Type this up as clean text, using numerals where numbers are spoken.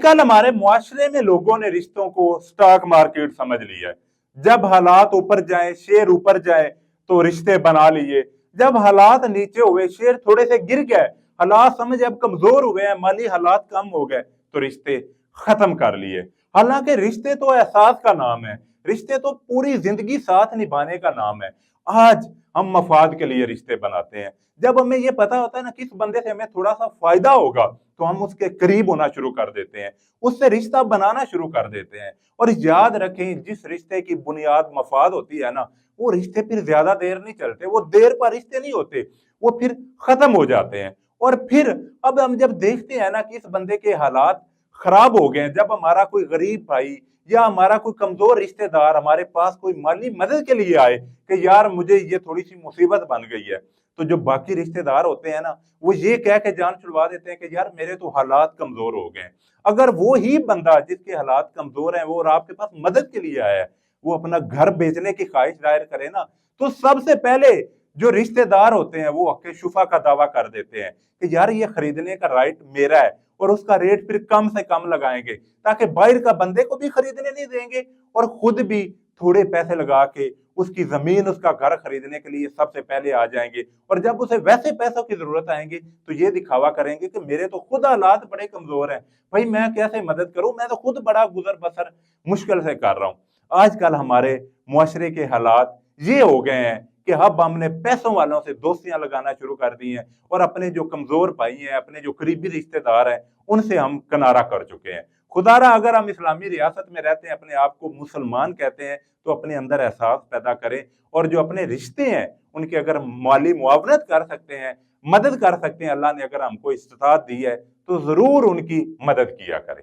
कल हमारे मुआशरे में लोगों ने रिश्तों को स्टॉक मार्केट समझ लिया है। जब हालात ऊपर जाए, शेयर ऊपर जाए तो रिश्ते बना लिए, जब हालात नीचे हुए, शेयर थोड़े से गिर गए, हालात समझ अब कमजोर हुए हैं, माली हालात कम हो गए तो रिश्ते खत्म कर लिए। हालांकि रिश्ते तो एहसास का नाम है, रिश्ते तो पूरी जिंदगी साथ निभाने का नाम है। आज हम मफाद के लिए रिश्ते बनाते हैं। जब हमें ये पता होता है ना किस बंदे से हमें थोड़ा सा फायदा होगा तो हम उसके करीब होना शुरू कर देते हैं, उससे रिश्ता बनाना शुरू कर देते हैं। और याद रखें, जिस रिश्ते की बुनियाद मफाद होती है ना, वो रिश्ते फिर ज्यादा देर नहीं चलते, वो देर पर रिश्ते नहीं होते, वो फिर खत्म हो जाते हैं। और फिर अब हम जब देखते हैं ना कि इस बंदे के हालात खराब हो गए हैं, जब हमारा कोई गरीब भाई या हमारा कोई कमजोर रिश्तेदार हमारे पास कोई माली मदद के लिए आए कि यार मुझे ये थोड़ी सी मुसीबत बन गई है, तो जो बाकी रिश्तेदार होते हैं ना, वो ये कह के जान छुड़वा देते हैं कि यार मेरे तो हालात कमजोर हो गए हैं। अगर वो ही बंदा जिसके हालात कमजोर हैं वो और आपके पास मदद के लिए आया है, वो अपना घर बेचने की ख्वाहिश जाहिर करे ना, तो सबसे पहले जो रिश्तेदार होते हैं वो हक शुफा का दावा कर देते हैं कि यार ये खरीदने का राइट मेरा है, और उसका रेट फिर कम से कम लगाएंगे ताकि बाहर का बंदे को भी खरीदने नहीं देंगे और खुद भी थोड़े पैसे लगा के उसकी जमीन, उसका घर खरीदने के लिए सबसे पहले आ जाएंगे। और जब उसे वैसे पैसों की जरूरत आएंगे तो ये दिखावा करेंगे कि मेरे तो खुद हालात बड़े कमजोर हैं, भाई मैं कैसे मदद करूं, मैं तो खुद बड़ा गुजर बसर मुश्किल से कर रहा हूं। आजकल हमारे मुआशरे के हालात ये हो गए हैं कि अब हमने पैसों वालों से दोस्तियां लगाना शुरू कर दी हैं और अपने जो कमजोर भाई हैं, अपने जो करीबी रिश्तेदार हैं, उनसे हम किनारा कर चुके हैं। खुदारा अगर हम इस्लामी रियासत में रहते हैं, अपने आप को मुसलमान कहते हैं, तो अपने अंदर एहसास पैदा करें और जो अपने रिश्ते हैं उनकी अगर माली मुआवनत कर सकते हैं, मदद कर सकते हैं, अल्लाह ने अगर हमको इस्तात दी है तो जरूर उनकी मदद किया करें।